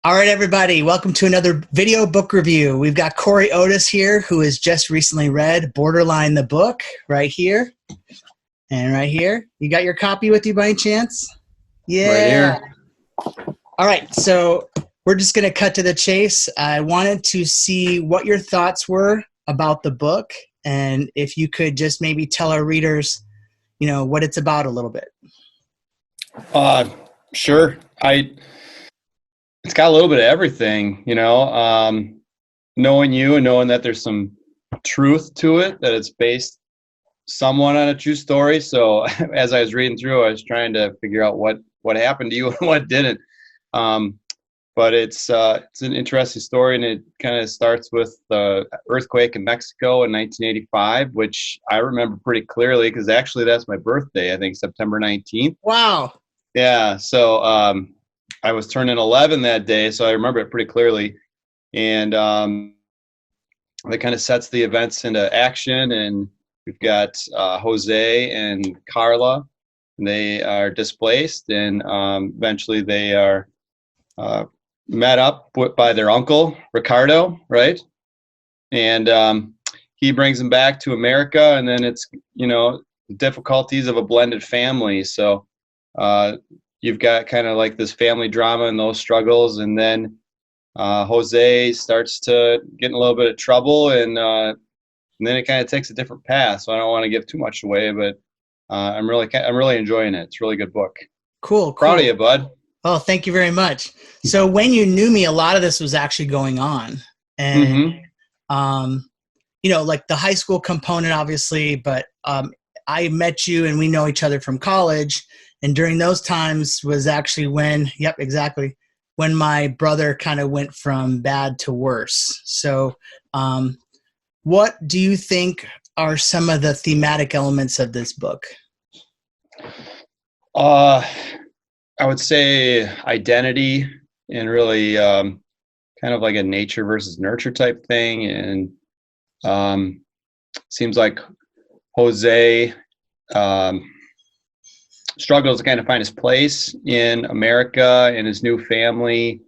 All right, everybody, welcome to another video book review. We've got Corey Otis here, who has just recently read Borderline the book, right here and right here. You got your copy with you by any chance? Yeah. Right here. All right, so we're just going to cut to the chase. I wanted to see what your thoughts were about the book, and if you could just maybe tell our readers, what it's about a little bit. Sure. It's got a little bit of everything, knowing you and knowing that there's some truth to it, that it's based somewhat on a true story. So as I was reading through, I was trying to figure out what happened to you and what didn't. But it's an interesting story, and it kind of starts with the earthquake in Mexico in 1985, which I remember pretty clearly because actually that's my birthday, I think September 19th. Wow. Yeah, so I was turning 11 that day, so I remember it pretty clearly. And that kind of sets the events into action. And we've got Jose and Carla. They are displaced, and eventually they are met up by their uncle, Ricardo, right? And he brings them back to America, and then it's, the difficulties of a blended family. So you've got kind of like this family drama and those struggles, and then Jose starts to get in a little bit of trouble, and then it kind of takes a different path. So I don't want to give too much away, but I'm really enjoying it. It's a really good book. Cool. Proud of you, bud. Oh, thank you very much. So when you knew me, a lot of this was actually going on, and like the high school component, obviously, but I met you and we know each other from college. And during those times was actually when my brother kind of went from bad to worse. So what do you think are some of the thematic elements of this book? I would say identity, and really kind of like a nature versus nurture type thing. And seems like Jose struggles to kind of find his place in America and his new family,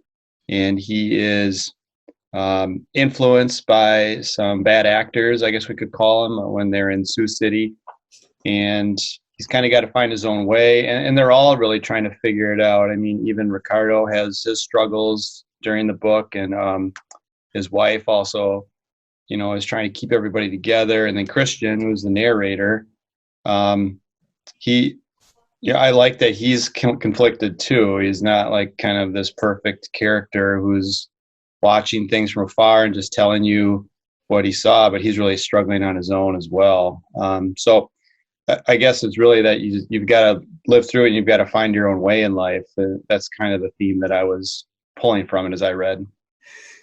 and he is influenced by some bad actors, I guess we could call them, when they're in Sioux City, and he's kind of got to find his own way, and they're all really trying to figure it out. I mean, even Ricardo has his struggles during the book, and his wife also, is trying to keep everybody together. And then Christian, who's the narrator, I like that he's conflicted too. He's not like kind of this perfect character who's watching things from afar and just telling you what he saw, but he's really struggling on his own as well. So I guess it's really that you've got to live through it, and you've got to find your own way in life. That's kind of the theme that I was pulling from it as I read.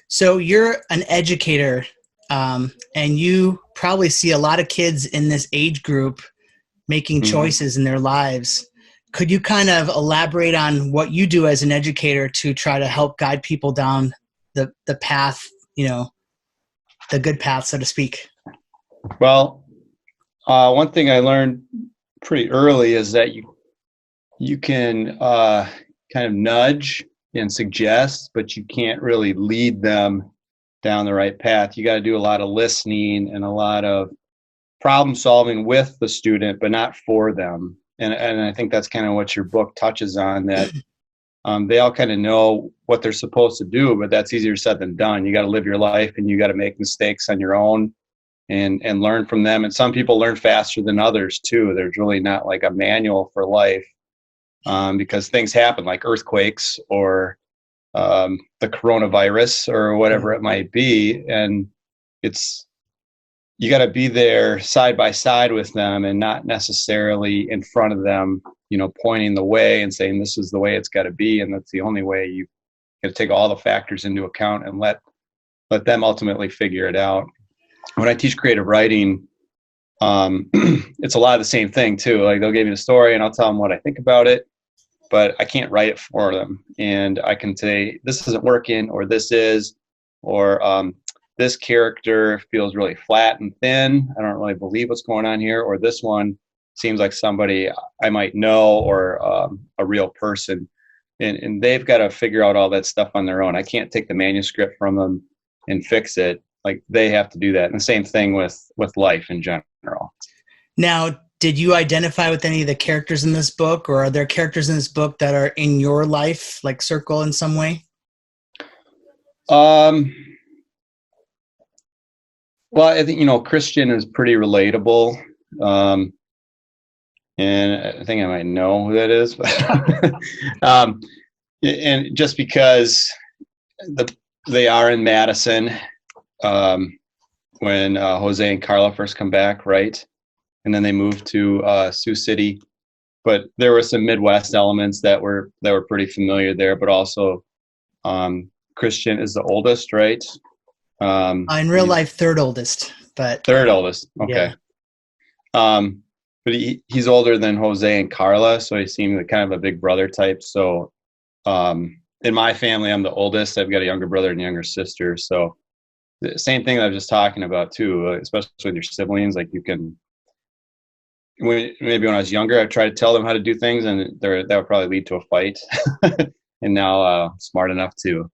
So you're an educator, and you probably see a lot of kids in this age group making choices in their lives. Could you kind of elaborate on what you do as an educator to try to help guide people down the path, the good path, so to speak? Well, one thing I learned pretty early is that you can kind of nudge and suggest, but you can't really lead them down the right path. You got to do a lot of listening and a lot of problem solving with the student, but not for them. And I think that's kind of what your book touches on, that they all kind of know what they're supposed to do, but that's easier said than done. You got to live your life, and you got to make mistakes on your own and learn from them. And some people learn faster than others too. There's really not like a manual for life, because things happen, like earthquakes or the coronavirus or whatever it might be. And you got to be there side by side with them, and not necessarily in front of them, pointing the way and saying this is the way it's got to be, and that's the only way. You got to take all the factors into account and let them ultimately figure it out. When I teach creative writing, it's a lot of the same thing too. Like, they'll give me a story and I'll tell them what I think about it, but I can't write it for them. And I can say, this isn't working, or this is, or this character feels really flat and thin. I don't really believe what's going on here. Or this one seems like somebody I might know, or a real person. and they've got to figure out all that stuff on their own. I can't take the manuscript from them and fix it. Like, they have to do that. And the same thing with life in general. Now, did you identify with any of the characters in this book, or are there characters in this book that are in your life, like circle in some way? Well, I think, Christian is pretty relatable. And I think I might know who that is. And just because they are in Madison when Jose and Carla first come back, right? And then they moved to Sioux City. But there were some Midwest elements that were pretty familiar there. But also, Christian is the oldest, right? In real life, third oldest, but third oldest. Okay. Yeah. But he's older than Jose and Carla, so he seemed like kind of a big brother type. So in my family, I'm the oldest. I've got a younger brother and younger sister. So the same thing that I was just talking about too, especially with your siblings. Like, you can, maybe when I was younger, I tried to tell them how to do things, and that would probably lead to a fight. And now smart enough to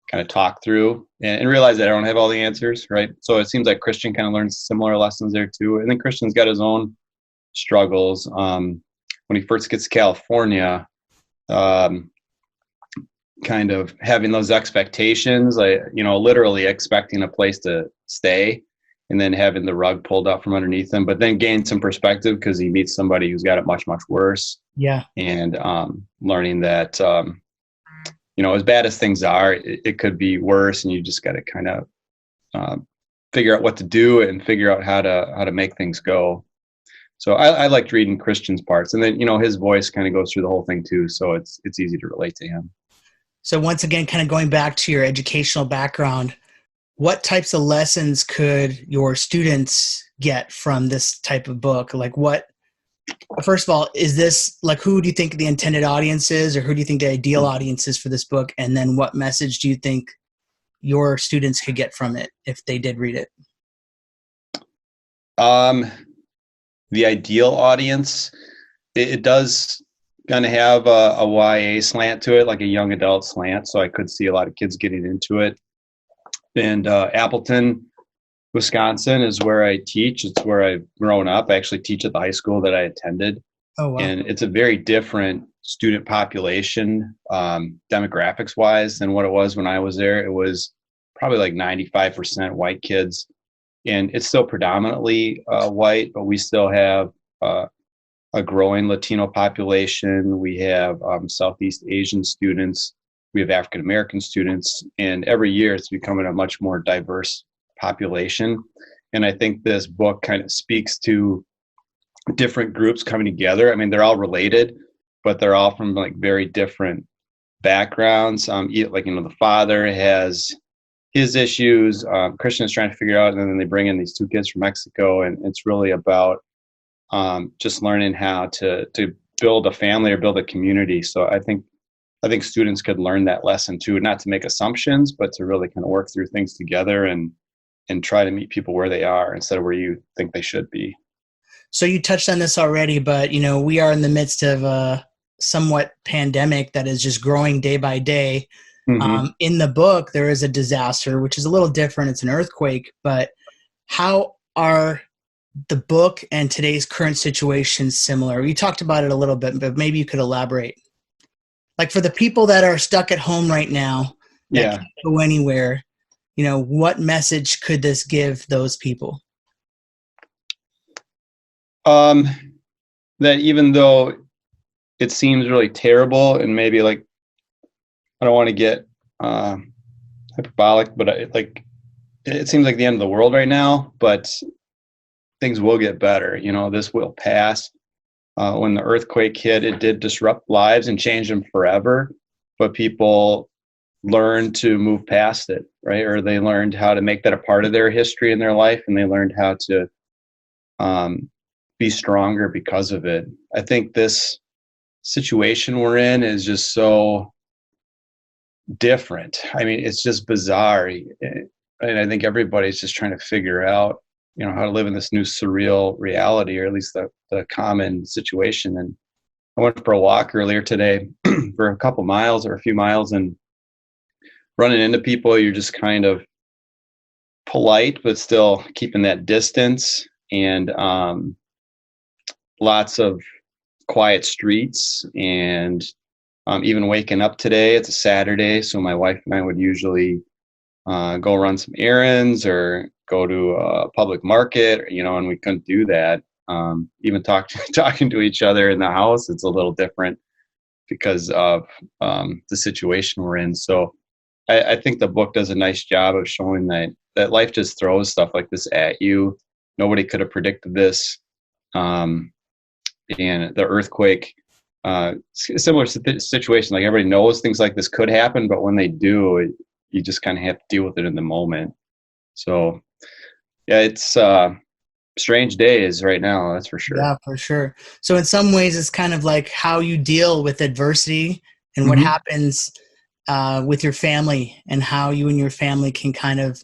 kind of talk through and realize that I don't have all the answers, right? So it seems like Christian kind of learns similar lessons there too. And then Christian's got his own struggles. When he first gets to California, kind of having those expectations, like, literally expecting a place to stay, and then having the rug pulled out from underneath him, but then gain some perspective because he meets somebody who's got it much, much worse. Yeah. And learning that, as bad as things are, it could be worse, and you just got to kind of figure out what to do and figure out how to make things go. So I liked reading Christian's parts, and then his voice kind of goes through the whole thing too, so it's easy to relate to him. So once again, kind of going back to your educational background, what types of lessons could your students get from this type of book? Like, first of all, is this, like, who do you think the intended audience is, or who do you think the ideal audience is for this book? And then what message do you think your students could get from it if they did read it? The ideal audience, it does kind of have a YA slant to it, like a young adult slant. So I could see a lot of kids getting into it. And Appleton, Wisconsin is where I teach. It's where I've grown up. I actually teach at the high school that I attended. Oh, wow. And it's a very different student population, demographics wise, than what it was when I was there. It was probably like 95% white kids. And it's still predominantly white, but we still have a growing Latino population. We have Southeast Asian students. We have African American students. And every year it's becoming a much more diverse population. And I think this book kind of speaks to different groups coming together. I mean, they're all related, but they're all from like very different backgrounds. Like, the father has his issues, Christian is trying to figure out, and then they bring in these two kids from Mexico, and it's really about just learning how to build a family or build a community. So I think students could learn that lesson too, not to make assumptions, but to really kind of work through things together and try to meet people where they are instead of where you think they should be. So you touched on this already, but we are in the midst of a somewhat pandemic that is just growing day by day. Mm-hmm. In the book, there is a disaster, which is a little different. It's an earthquake, but how are the book and today's current situation similar? You talked about it a little bit, but maybe you could elaborate. Like, for the people that are stuck at home right now, that can't go anywhere, what message could this give those people? That even though it seems really terrible, and maybe, like, I don't want to get hyperbolic, but it seems like the end of the world right now, but things will get better. This will pass. When the earthquake hit, it did disrupt lives and change them forever, but people learned to move past it, right? Or they learned how to make that a part of their history in their life, and they learned how to be stronger because of it. I think this situation we're in is just so different. I mean, it's just bizarre. And I think everybody's just trying to figure out, how to live in this new surreal reality, or at least the common situation. And I went for a walk earlier today for a couple miles or a few miles, and running into people, you're just kind of polite, but still keeping that distance, and lots of quiet streets. And even waking up today, it's a Saturday, so my wife and I would usually go run some errands or go to a public market, and we couldn't do that. Even talking to each other in the house, it's a little different because of the situation we're in. So I think the book does a nice job of showing that life just throws stuff like this at you. Nobody could have predicted this. And the earthquake, similar situation, like everybody knows things like this could happen, but when they do, you just kind of have to deal with it in the moment. So yeah, it's strange days right now, that's for sure. Yeah, for sure. So in some ways, it's kind of like how you deal with adversity and what happens with your family, and how you and your family can kind of,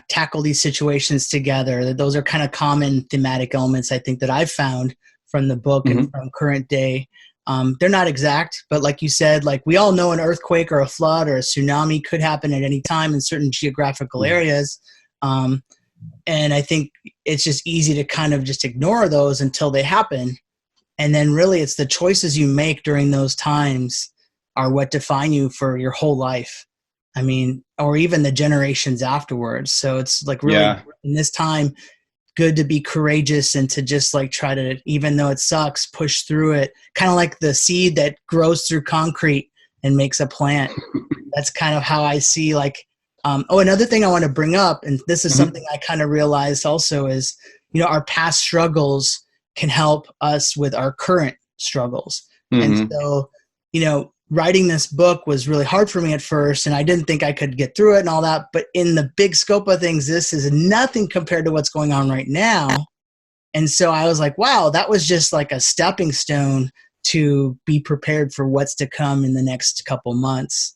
tackle these situations together. Those are kind of common thematic elements, I think, that I've found from the book and from current day. They're not exact, but like you said, like we all know an earthquake or a flood or a tsunami could happen at any time in certain geographical areas. And I think it's just easy to kind of just ignore those until they happen. And then really it's the choices you make during those times are what define you for your whole life. I mean, or even the generations afterwards. So it's like really in this time, good to be courageous and to just like try to, even though it sucks, push through it. Kind of like the seed that grows through concrete and makes a plant. That's kind of how I see like, another thing I want to bring up, and this is something I kind of realized also, is, our past struggles can help us with our current struggles. And so, writing this book was really hard for me at first, and I didn't think I could get through it and all that. But in the big scope of things, this is nothing compared to what's going on right now. And so I was like, wow, that was just like a stepping stone to be prepared for what's to come in the next couple months.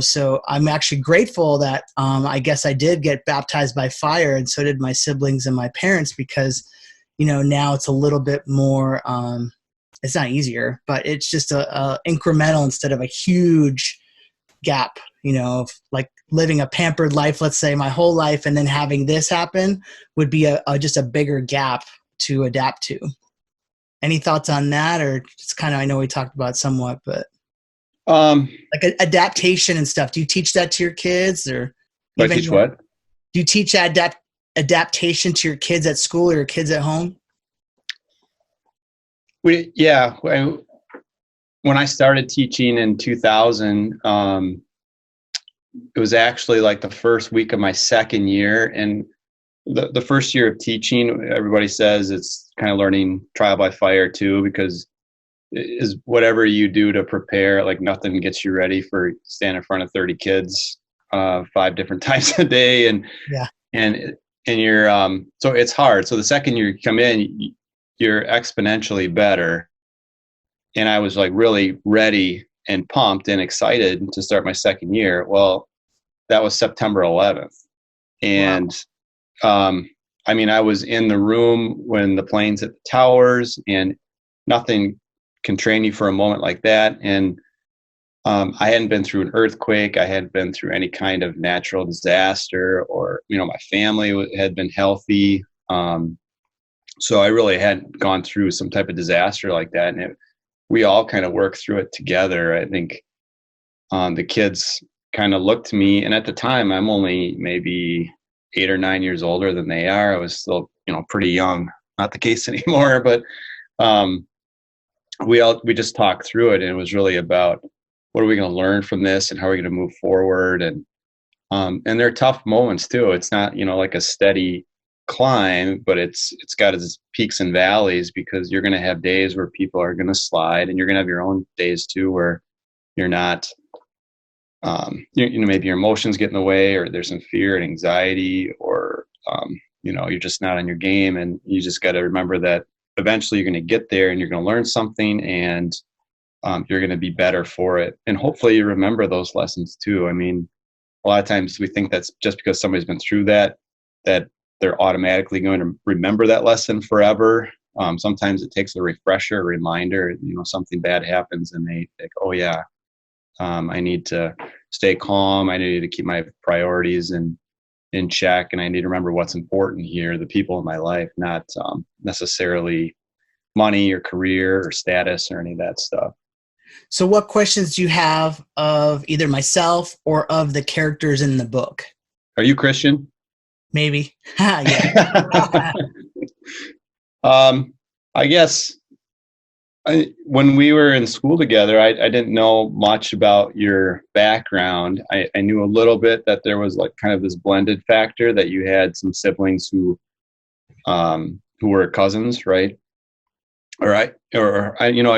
So I'm actually grateful that I guess I did get baptized by fire, and so did my siblings and my parents, because, now it's a little bit more, it's not easier, but it's just a incremental instead of a huge gap, like living a pampered life, let's say my whole life, and then having this happen would be just a bigger gap to adapt to. Any thoughts on that? Or it's kind of, I know we talked about it somewhat, but like adaptation and stuff. Do you teach that to your kids, or I teach what? Do you teach adaptation to your kids at school or your kids at home? When I started teaching in 2000, it was actually like the first week of my second year. And the first year of teaching, everybody says it's kind of learning trial by fire too, because is whatever you do to prepare, like nothing gets you ready for stand in front of 30 kids 5 different times a day, and you're so it's hard. So the second year you come in, you're exponentially better. And I was like really ready and pumped and excited to start my second year. Well, that was September 11th, and I mean, I was in the room when the planes hit the towers, and nothing can train you for a moment like that. And I hadn't been through an earthquake. I hadn't been through any kind of natural disaster, or, my family had been healthy. So I really hadn't gone through some type of disaster like that. And we all kind of worked through it together. I think the kids kind of looked to me, and at the time I'm only maybe 8 or 9 years older than they are. I was still, pretty young. Not the case anymore, but we just talked through it, and it was really about what are we going to learn from this, and how are we going to move forward. And there are tough moments too. It's not, like a steady climb, but it's got its peaks and valleys, because you're going to have days where people are going to slide, and you're going to have your own days too, where you're not, maybe your emotions get in the way, or there's some fear and anxiety, or, you're just not on your game. And you just got to remember that eventually you're going to get there, and you're going to learn something, and you're going to be better for it. And hopefully you remember those lessons too. I mean, a lot of times we think that's just because somebody's been through that they're automatically going to remember that lesson forever. Sometimes it takes a refresher, a reminder, something bad happens and they think, oh yeah, I need to stay calm. I need to keep my priorities in check. And I need to remember what's important here, the people in my life, not necessarily money or career or status or any of that stuff. So what questions do you have of either myself or of the characters in the book? Are you Christian? Maybe. Yeah. I guess when we were in school together, I didn't know much about your background. I knew a little bit that there was like kind of this blended factor, that you had some siblings who were cousins, right? I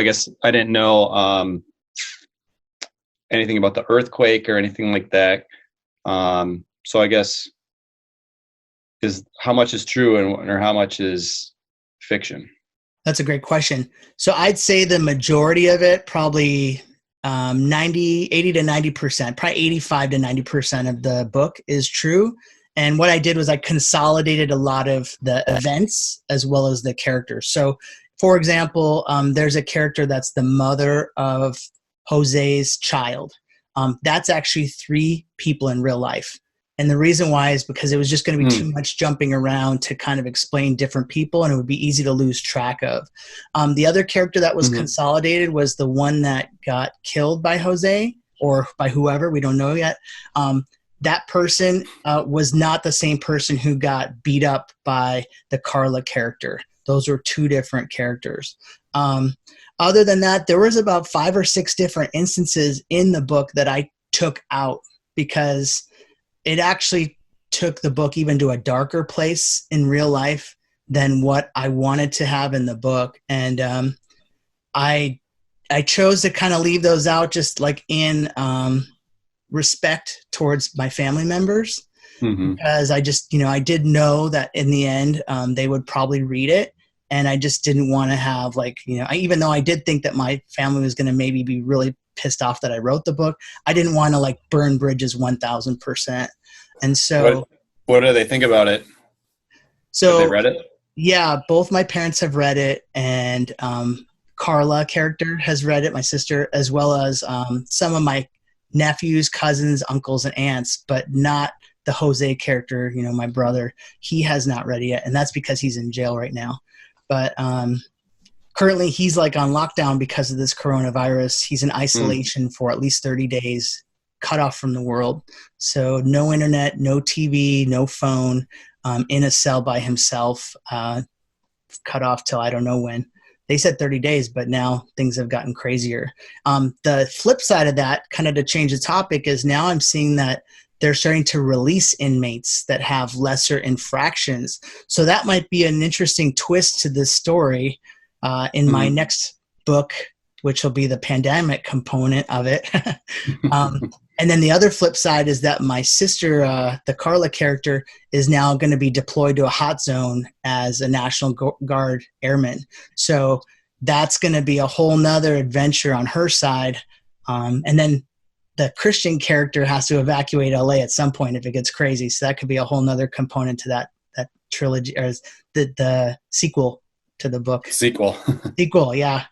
guess I didn't know anything about the earthquake or anything like that. So I guess how much is true or how much is fiction? That's a great question. So I'd say the majority of it, probably 80 to 90%, probably 85 to 90% of the book is true. And what I did was I consolidated a lot of the events as well as the characters. So for example, there's a character that's the mother of Jose's child. That's actually 3 people in real life. And the reason why is because it was just going to be too much jumping around to kind of explain different people, and it would be easy to lose track of. The other character that was consolidated was the one that got killed by Jose or by whoever, we don't know yet. That person was not the same person who got beat up by the Carla character. Those were 2 different characters. Other than that, there was about 5 or 6 different instances in the book that I took out because it actually took the book even to a darker place in real life than what I wanted to have in the book. And I chose to kind of leave those out just like in respect towards my family members, because I just, I did know that in the end they would probably read it. And I just didn't want to have even though I did think that my family was going to maybe be really pissed off that I wrote the book, I didn't want to burn bridges 1000%. And so what do they think about it? So have they read it? Yeah, both my parents have read it, and Carla character has read it, my sister, as well as some of my nephews, cousins, uncles, and aunts, but not the Jose character, my brother. He has not read it yet, and that's because he's in jail right now. But currently he's on lockdown because of this coronavirus. He's in isolation for at least 30 days, cut off from the world. So no internet, no TV, no phone, in a cell by himself, cut off till I don't know when. They said 30 days, but now things have gotten crazier. The flip side of that, kind of to change the topic, is now I'm seeing that they're starting to release inmates that have lesser infractions. So that might be an interesting twist to this story in my next book, which will be the pandemic component of it. And then the other flip side is that my sister, the Carla character, is now going to be deployed to a hot zone as a National Guard airman. So that's going to be a whole nother adventure on her side. And then the Christian character has to evacuate LA at some point if it gets crazy. So that could be a whole nother component to that trilogy, or the sequel to the book. Sequel, yeah.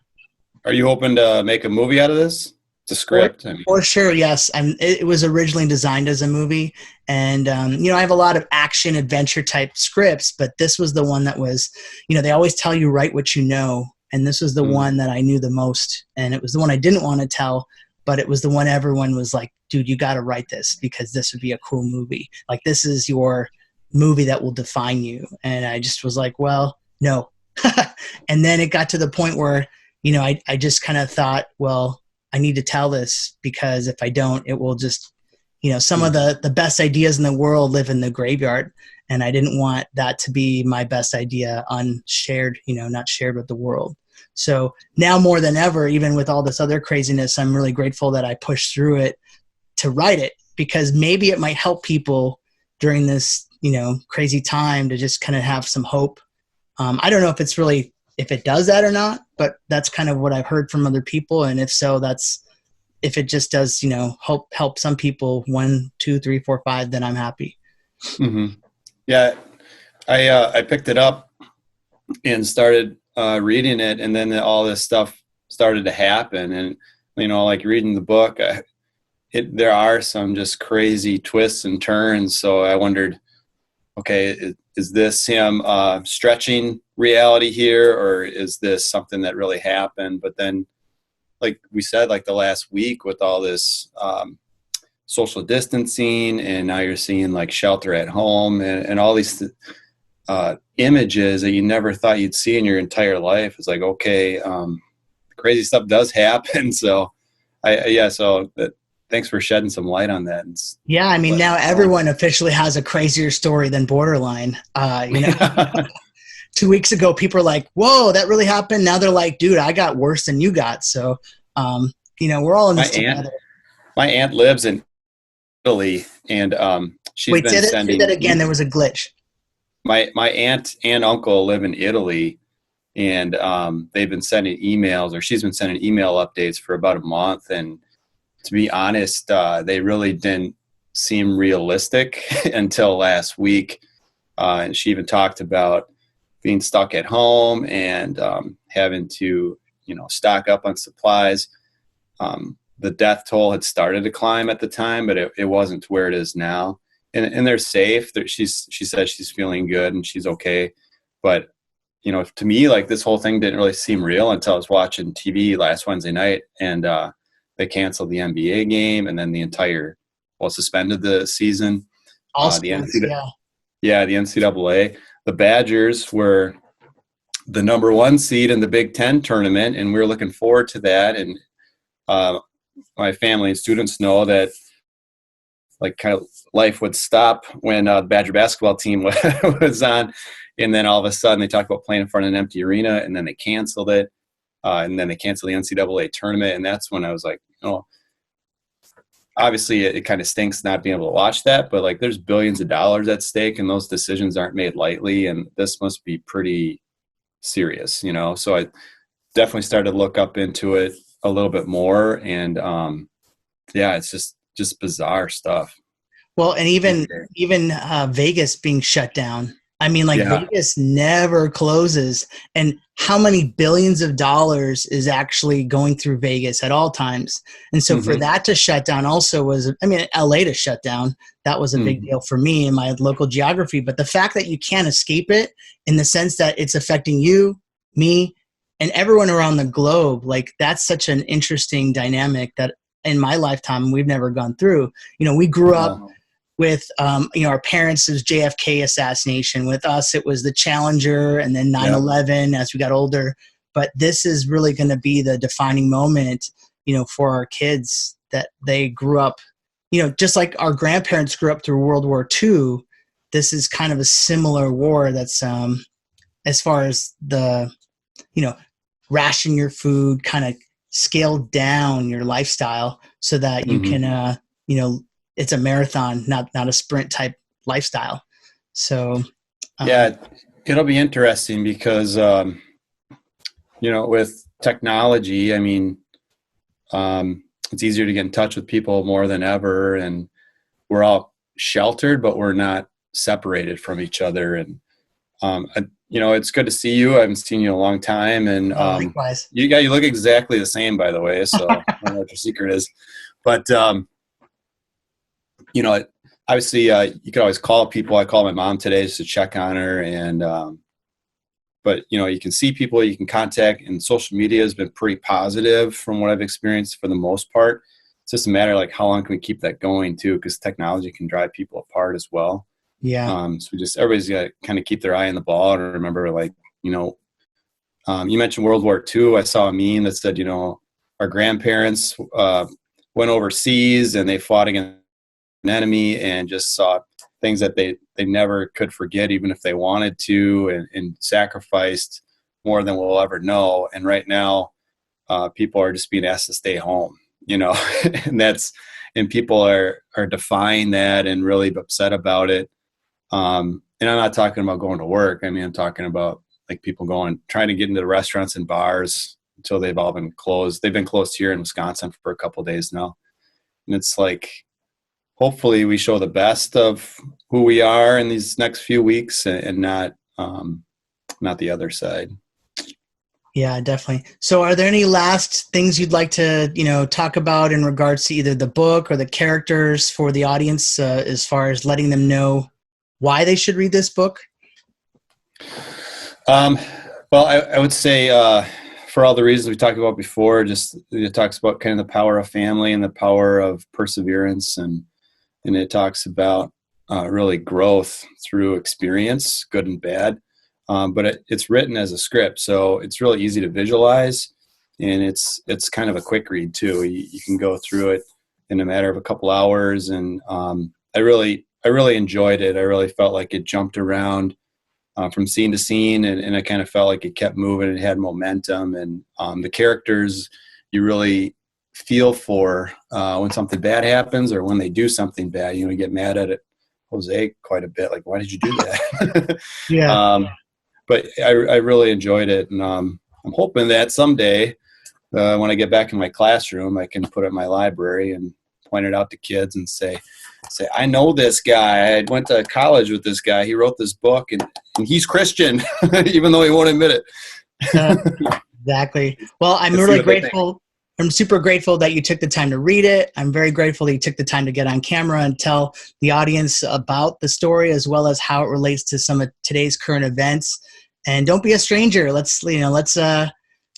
Are you hoping to make a movie out of this? It's a script. For sure, yes. It was originally designed as a movie. And, I have a lot of action adventure type scripts, but this was the one that was, they always tell you write what you know. And this was the one that I knew the most. And it was the one I didn't want to tell, but it was the one everyone was like, dude, you got to write this because this would be a cool movie. Like, this is your movie that will define you. And I just was like, well, no. And then it got to the point where, I just kind of thought, well, I need to tell this because if I don't, it will just, some of the best ideas in the world live in the graveyard. And I didn't want that to be my best idea unshared, not shared with the world. So now more than ever, even with all this other craziness, I'm really grateful that I pushed through it to write it, because maybe it might help people during this, crazy time to just kind of have some hope. I don't know if it does that or not, but that's kind of what I've heard from other people. And if so, if it just does, help some people 1, 2, 3, 4, 5, then I'm happy. Yeah. I picked it up and started reading it, and then all this stuff started to happen. And, like reading the book, there are some just crazy twists and turns. So I wondered, okay, is this him stretching reality here, or is this something that really happened? But then, like we said, like the last week with all this social distancing, and now you're seeing like shelter at home and all these images that you never thought you'd see in your entire life. It's like, okay, crazy stuff does happen. So thanks for shedding some light on that. Yeah, I mean, now everyone officially has a crazier story than borderline. 2 weeks ago, people were like, whoa, that really happened. Now they're like, dude, I got worse than you got. So, we're all in this together. My aunt lives in Italy, and she's been sending. Say that again. There was a glitch. My aunt and uncle live in Italy, and they've been sending emails, or she's been sending email updates for about a month. And to be honest, they really didn't seem realistic until last week. And she even talked about being stuck at home and having to, stock up on supplies. The death toll had started to climb at the time, but it wasn't to where it is now. And they're safe. She says she's feeling good and she's okay. But, to me, like this whole thing didn't really seem real until I was watching TV last Wednesday night, and they canceled the NBA game, and then suspended the season. The NCAA. The Badgers were the number 1 seed in the Big Ten tournament, and we were looking forward to that. And my family and students know that like kind of life would stop when the Badger basketball team was on, and then all of a sudden they talked about playing in front of an empty arena, and then they canceled it, and then they canceled the NCAA tournament, and that's when I was like, obviously it kind of stinks not being able to watch that, but like there's billions of dollars at stake, and those decisions aren't made lightly, and this must be pretty serious, So I definitely started to look up into it a little bit more, and it's just bizarre stuff. Well, and even Vegas being shut down. I mean, Vegas never closes. And how many billions of dollars is actually going through Vegas at all times? And so for that to shut down also LA to shut down, that was a big deal for me in my local geography. But the fact that you can't escape it in the sense that it's affecting you, me, and everyone around the globe, like that's such an interesting dynamic that in my lifetime we've never gone through. We grew up with our parents, it was JFK assassination. With us, it was the Challenger, and then 9/11 as we got older. But this is really going to be the defining moment, for our kids, that they grew up, just like our grandparents grew up through World War II. This is kind of a similar war that's as far as the, ration your food, kind of scale down your lifestyle so that you can, it's a marathon, not a sprint type lifestyle. So, it'll be interesting because, with technology, I mean, it's easier to get in touch with people more than ever, and we're all sheltered, but we're not separated from each other. And, it's good to see you. I haven't seen you in a long time, and likewise. You look exactly the same, by the way. So I don't know what your secret is, but obviously you could always call people. I called my mom today just to check on her, and but you can see people you can contact, and social media has been pretty positive from what I've experienced for the most part. It's just a matter of like how long can we keep that going too, because technology can drive people apart as well. So everybody's got to kind of keep their eye on the ball and remember, you mentioned World War II. I saw a meme that said, our grandparents went overseas and they fought against an enemy and just saw things that they never could forget, even if they wanted to, and sacrificed more than we'll ever know. And right now, people are just being asked to stay home, and people are defying that and really upset about it. And I'm not talking about going to work. I mean, I'm talking about like people trying to get into the restaurants and bars until they've all been closed. They've been closed here in Wisconsin for a couple of days now. And it's like, hopefully we show the best of who we are in these next few weeks and not the other side. Yeah, definitely. So are there any last things you'd like to, talk about in regards to either the book or the characters for the audience, as far as letting them know why they should read this book? Um, well, I would say for all the reasons we talked about before, just it talks about kind of the power of family and the power of perseverance, and it talks about really growth through experience, good and bad. But it's written as a script, so it's really easy to visualize, and it's kind of a quick read too. You can go through it in a matter of a couple hours, and I really enjoyed it. I really felt like it jumped around from scene to scene, and I kind of felt like it kept moving. It had momentum, and the characters you really feel for when something bad happens or when they do something bad. You get mad at it, Jose, quite a bit. Like, why did you do that? Yeah. But I really enjoyed it, and I'm hoping that someday when I get back in my classroom, I can put it in my library and point it out to kids and say, I know this guy. I went to college with this guy. He wrote this book, and he's Christian, even though he won't admit it. Exactly. Well, I'm Let's really grateful. I'm super grateful that you took the time to read it. I'm very grateful that you took the time to get on camera and tell the audience about the story, as well as how it relates to some of today's current events. And don't be a stranger. Let's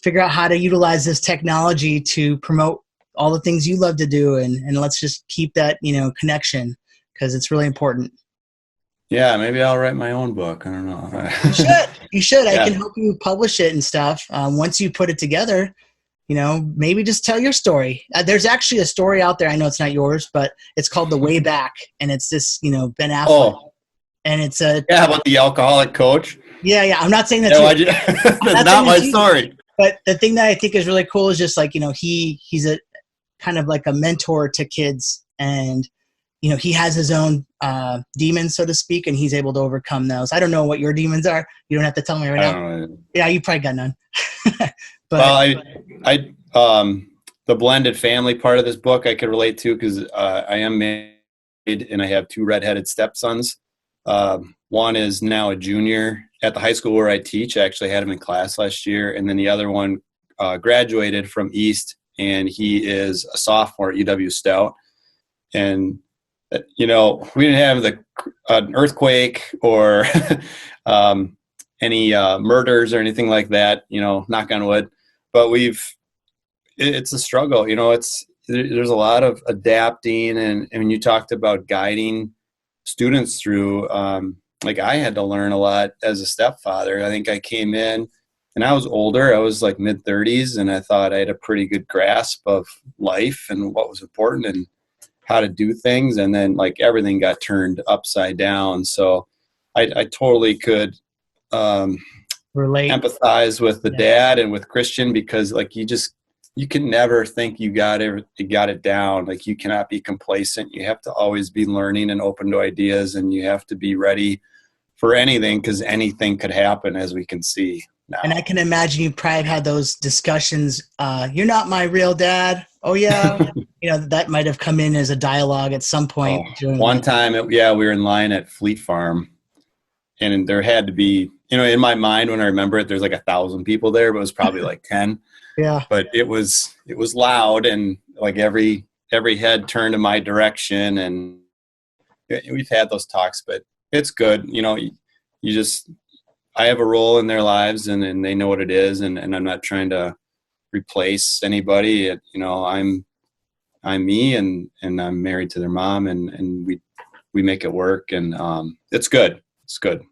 figure out how to utilize this technology to promote all the things you love to do, and let's just keep that connection, because it's really important. Yeah, maybe I'll write my own book. I don't know. You should. Yeah. I can help you publish it and stuff. Once you put it together, maybe just tell your story. There's actually a story out there. I know it's not yours, but it's called The Way Back, and it's this Ben Affleck. Oh, and it's about the alcoholic coach. Yeah. I'm not saying that's that's not my story. But the thing that I think is really cool is just like he's a kind of like a mentor to kids, and he has his own demons, so to speak, and he's able to overcome those. I don't know what your demons are. You don't have to tell me right now. Yeah, you probably got none. Well, I the blended family part of this book I could relate to, because I am married and I have two redheaded stepsons. One is now a junior at the high school where I teach. I actually had him in class last year, and then the other one graduated from East, and he is a sophomore at UW Stout. And we didn't have an earthquake or any murders or anything like that. Knock on wood. But it's a struggle. There's a lot of adapting, and when you talked about guiding students through, like I had to learn a lot as a stepfather. I think I came in and I was older. I was like mid-30s, and I thought I had a pretty good grasp of life and what was important and how to do things. And then like everything got turned upside down. So I totally could relate, empathize with the dad and with Christian, because like you can never think you got it down. Like you cannot be complacent. You have to always be learning and open to ideas, and you have to be ready for anything, because anything could happen, as we can see now. And I can imagine you probably had those discussions. You're not my real dad. Oh yeah. That might have come in as a dialogue at some point. One time, we were in line at Fleet Farm, and there had to be, in my mind when I remember it, there's like 1,000 people there, but it was probably like 10. Yeah. But it was loud, and like every head turned in my direction, and we've had those talks, but it's good. I have a role in their lives, and they know what it is, and I'm not trying to replace anybody. I'm me, and I'm married to their mom, and we make it work, and it's good. It's good.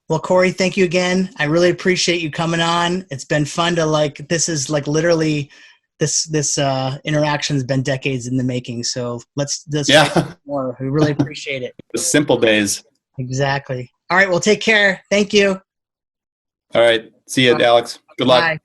Well, Corey, thank you again. I really appreciate you coming on. It's been fun to this is like literally this interaction has been decades in the making. So let's more. We really appreciate it. The simple days. Exactly. All right. Well, take care. Thank you. All right. See you, Alex. Good luck. Bye.